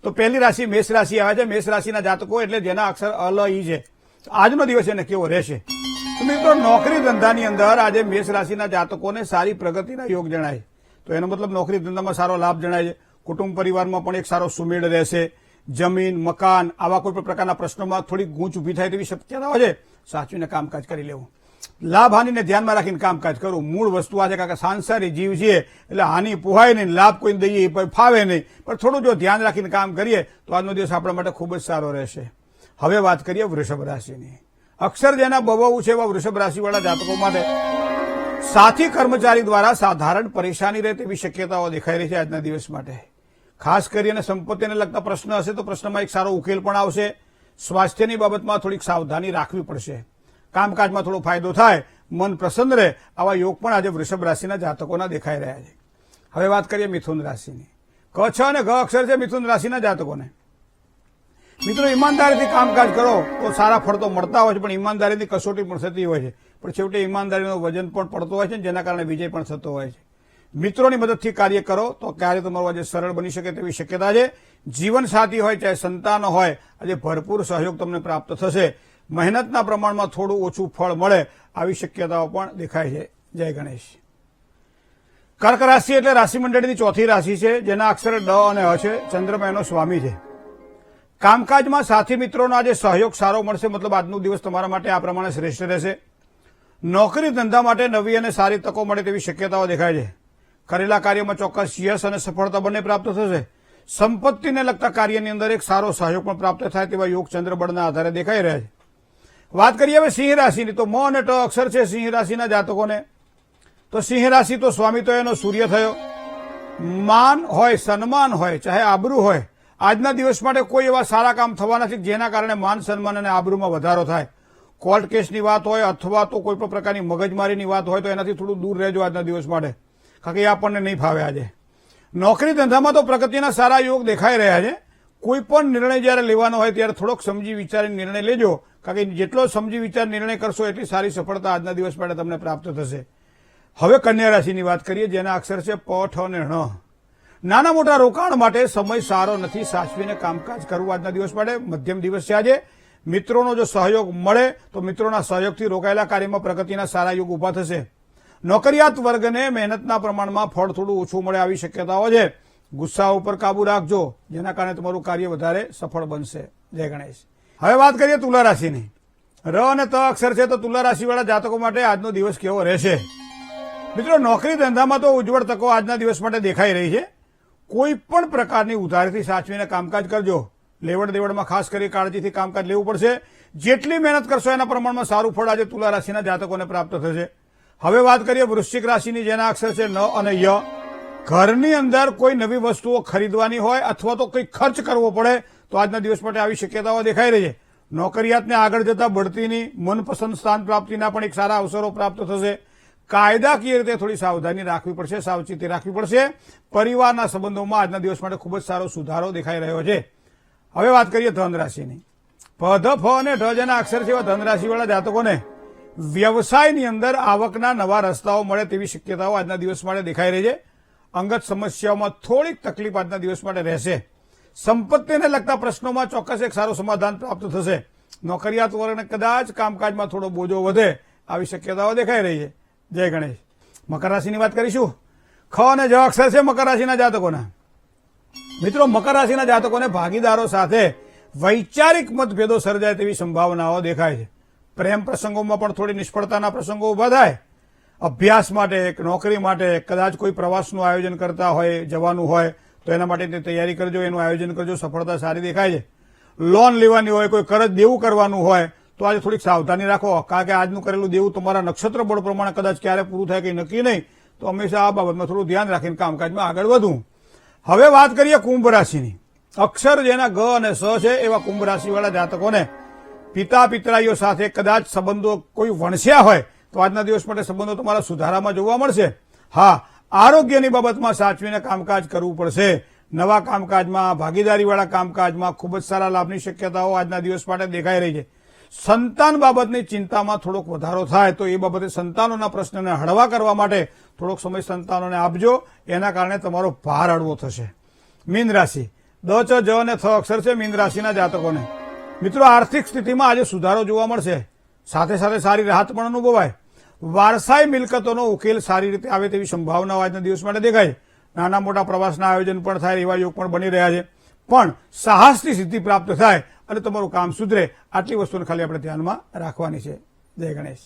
તો પહેલી રાશિ મેષ રાશિ આવે છે. મેષ રાશિના જાતકો એટલે જેના અક્ષર અલ ઈ છે. આજનો દિવસ એને કેવો રહેશે? તો મિત્રો, નોકરી ધંધાની અંદર આજે મેષ રાશિના જાતકોને સારી પ્રગતિના યોગ જણાય. તો એનો મતલબ નોકરી ધંધામાં સારો લાભ જણાય છે. કુટુંબ પરિવારમાં પણ એક સારો સુમેળ રહેશે. જમીન, મકાન, આવા કોઈ પણ પ્રકારના પ્રશ્નોમાં થોડી ગૂંચ ઉભી થાય તેવી શક્યતાઓ છે. સાચવીને કામકાજ કરી લેવું. લાભ હાનિને ધ્યાનમાં રાખીને કામકાજ કરવું. મૂળ વસ્તુ આ છે કે સાંસારી જીવ છીએ એટલે હાનિ પોહાય નહીં, લાભ કોઈને દઈએ ફાવે નહીં, પણ થોડું જો ધ્યાન રાખીને કામ કરીએ તો આજનો દિવસ આપણા માટે ખૂબ જ સારો રહેશે. હવે વાત કરીએ વૃષભ રાશિની. અક્ષર જેના બબવું છે એવા વૃષભ રાશિવાળા જાતકો માટે સાથી કર્મચારી દ્વારા સાધારણ પરેશાની રહે તેવી શક્યતાઓ દેખાઈ રહી છે આજના દિવસ માટે. ખાસ કરીને સંપત્તિને લગતા પ્રશ્ન હશે તો પ્રશ્નમાં એક સારો ઉકેલ પણ આવશે. સ્વાસ્થ્યની બાબતમાં થોડીક સાવધાની રાખવી પડશે. કામકાજમાં થોડો ફાયદો થાય, મન પ્રસન્ન રહે, આવા યોગ પણ આજે વૃષભ રાશિના જાતકોના દેખાઈ રહ્યા છે. હવે વાત કરીએ મિથુન રાશિની. ક, છ અને ઘ અક્ષર છે મિથુન રાશિના જાતકોને. મિત્રો, ઈમાનદારીથી કામકાજ કરો તો સારા ફળ તો મળતા હોય છે, પણ ઈમાનદારીની કસોટી પણ થતી હોય છે. પણ છેવટે ઈમાનદારીનું વજન પણ પડતો હોય છે, જેના કારણે વિજય પણ થતો હોય છે. મિત્રોની મદદથી કાર્ય કરો તો કાર્ય તમારું આજે સરળ બની શકે તેવી શક્યતા છે. જીવનસાથી હોય ચાહે સંતાનો હોય, આજે ભરપૂર સહયોગ તમને પ્રાપ્ત થશે. મહેનતના પ્રમાણમાં થોડું ઓછું ફળ મળે આવી શક્યતાઓ પણ દેખાય છે. જય ગણેશ. કર્ક રાશિ એટલે રાશિ મંડળની ચોથી રાશિ છે, જેના અક્ષર ડ અને અ છે. ચંદ્રમા એનો સ્વામી છે. કામકાજમાં સાથી મિત્રોનો આજે સહયોગ સારો મળશે. મતલબ આજનો દિવસ તમારા માટે આ પ્રમાણે શ્રેષ્ઠ રહેશે. નોકરી ધંધા માટે નવી અને સારી તકો મળે તેવી શક્યતાઓ દેખાય છે. કરેલા કાર્યમાં ચોક્કસ યશ અને સફળતા બંને પ્રાપ્ત થશે. સંપત્તિને લગતા કાર્યની અંદર એક સારો સહયોગ પણ પ્રાપ્ત થાય તેવા યોગ ચંદ્રબળના આધારે દેખાઈ રહ્યા છે. વાત કરીએ હવે સિંહ રાશિની. તો મ અને ટ અક્ષર છે સિંહ રાશિના જાતકોને. તો સિંહ રાશિ તો સ્વામી તો એનો સૂર્ય થયો. માન હોય, સન્માન હોય, ચાહે આબરૂ હોય, આજના દિવસ માટે કોઈ એવા સારા કામ થવા નથી જેના કારણે માન સન્માન અને આબરૂમાં વધારો થાય. કોર્ટ કેસની વાત હોય અથવા તો કોઈ પણ પ્રકારની મગજમારીની વાત હોય તો એનાથી થોડું દૂર રહેજો આજના દિવસ માટે, કારણ કે એ આપણને નહીં ફાવે. આજે નોકરી ધંધામાં તો પ્રગતિના સારા યોગ દેખાઈ રહ્યા છે. કોઈ પણ નિર્ણય જયારે લેવાનો હોય ત્યારે થોડોક સમજી વિચારીને નિર્ણય લેજો, કારણ કે જેટલો સમજી વિચાર નિર્ણય કરશો એટલી સારી સફળતા આજના દિવસ માટે તમને પ્રાપ્ત થશે. હવે કન્યા રાશિની વાત કરીએ, જેના અક્ષર છે પ, ઠ અને ણ. નાના મોટા રોકાણ માટે સમય સારો નથી. સાચવીને કામકાજ કરવું આજના દિવસ માટે. મધ્યમ દિવસ છે આજે. મિત્રોનો જો સહયોગ મળે તો મિત્રોના સહયોગથી રોકાયેલા કાર્યમાં પ્રગતિના સારા યોગ ઉભા થશે. નોકરિયાત વર્ગને મહેનતના પ્રમાણમાં ફળ થોડું ઓછું મળે આવી શક્યતાઓ છે. ગુસ્સા ઉપર કાબુ રાખજો, જેના કારણે તમારું કાર્ય વધારે સફળ બનશે. જય ગણેશ. હવે વાત કરીએ તુલા રાશિની. ર અને ત અક્ષર છે તો તુલા રાશિવાળા જાતકો માટે આજનો દિવસ કેવો રહેશે? મિત્રો, નોકરી ધંધામાં તો ઉજ્જવળ તકો આજના દિવસ માટે દેખાઈ રહી છે. કોઈ પણ પ્રકારની ઉધારથી સાચવીને કામકાજ કરજો. લેવડ દેવડમાં ખાસ કરી કાળજીથી કામકાજ લેવું પડશે. જેટલી મહેનત કરશો એના પ્રમાણમાં સારું ફળ આજે તુલા રાશિના જાતકોને પ્રાપ્ત થશે. હવે વાત કરીએ વૃશ્ચિક રાશિની, જેના અક્ષર છે ન અને ય. ઘરની અંદર કોઈ નવી વસ્તુઓ ખરીદવાની હોય અથવા તો કંઈ ખર્ચ કરવો પડે તો આજના દિવસ માટે આવી શક્યતાઓ દેખાઈ રહી છે. નોકરિયાતને આગળ જતા બઢતીની, મનપસંદ સ્થાન પ્રાપ્તિના પણ એક સારા અવસરો પ્રાપ્ત થશે. કાયદાકીય રીતે થોડી સાવધાની રાખવી પડશે, સાવચેતી રાખવી પડશે. પરિવારના સંબંધોમાં આજના દિવસ માટે ખૂબ જ સારો સુધારો દેખાઈ રહ્યો છે. હવે વાત કરીએ ધન રાશિની. પ, ધ, ફ અને ઢ જેના અક્ષર છે એવા ધન રાશિવાળા જાતકોને વ્યવસાયની અંદર આવકના નવા રસ્તાઓ મળે તેવી શક્યતાઓ આજના દિવસ માટે દેખાઈ રહી છે. અંગત સમસ્યાઓમાં થોડીક તકલીફ આજના દિવસ માટે રહેશે. સંપત્તિને લગતા પ્રશ્નોમાં ચોક્કસ એક સારું સમાધાન પ્રાપ્ત થશે. નોકરિયાત વર્ગને કદાચ કામકાજમાં થોડો બોજો વધે આવી શક્યતાઓ દેખાઈ રહી છે. જય ગણેશ. મકર રાશિની વાત કરીશું. ખ અને જ અક્ષર છે મકર રાશિના જાતકોના. મિત્રો, મકર રાશિના જાતકોને ભાગીદારો સાથે વૈચારિક મતભેદો સર્જાય તેવી સંભાવનાઓ દેખાય છે. પ્રેમ પ્રસંગોમાં પણ થોડી નિષ્ફળતાના પ્રસંગો ઉભા થાય. અભ્યાસ માટે, નોકરી માટે કદાચ કોઈ પ્રવાસનું આયોજન કરતા હોય, જવાનું હોય તો એના માટેની તૈયારી કરજો, એનું આયોજન કરજો. સફળતા સારી દેખાય છે. લોન લેવાની હોય, કોઈ કરજ દેવું કરવાનું હોય તો આજે થોડીક સાવધાની રાખો, કારણ કે આજનું કરેલું દેવું તમારા નક્ષત્ર બળ પ્રમાણે કદાચ ક્યારે પૂરું થાય કંઈ નક્કી નહીં. તો હંમેશા આ બાબતમાં થોડું ધ્યાન રાખીને કામકાજમાં આગળ વધવું. હવે વાત કરીએ કુંભ રાશિની. અક્ષર જેના ગ અને સ છે એવા કુંભ રાશિવાળા જાતકોને પિતા પિતરાઈઓ સાથે કદાચ સંબંધો કોઈ વણસ્યા હોય તો આજના દિવસ માટે સંબંધો તમારા સુધારામાં જોવા મળશે. હા, આરોગ્યની બાબતમાં સાચવીને કામકાજ કરવું પડશે. નવા કામકાજમાં, ભાગીદારીવાળા કામકાજમાં ખૂબ જ સારા લાભની શક્યતાઓ આજના દિવસ માટે દેખાઈ રહી છે. સંતાન બાબતની ચિંતામાં થોડોક વધારો થાય તો એ બાબતે સંતાનોના પ્રશ્નને હળવા કરવા માટે થોડોક સમય સંતાનોને આપજો, એના કારણે તમારો ભાર હળવો થશે. મીન રાશિ. દ ચ જ અને થ અક્ષર છે મીન રાશિના જાતકોને. મિત્રો, આર્થિક સ્થિતિમાં આજે સુધારો જોવા મળશે. સાથે સાથે સારી રાહત પણ અનુભવાય. વારસાઈ મિલકતોનો ઉકેલ સારી રીતે આવે તેવી સંભાવનાઓ આજના દિવસ માટે દેખાય. નાના મોટા પ્રવાસના આયોજન પણ થાય એવા યોગ પણ બની રહ્યા છે. પણ સાહસની સિદ્ધિ પ્રાપ્ત થાય અને તમારું કામ સુધરે, આટલી વસ્તુને ખાલી આપણે ધ્યાનમાં રાખવાની છે. જય ગણેશ.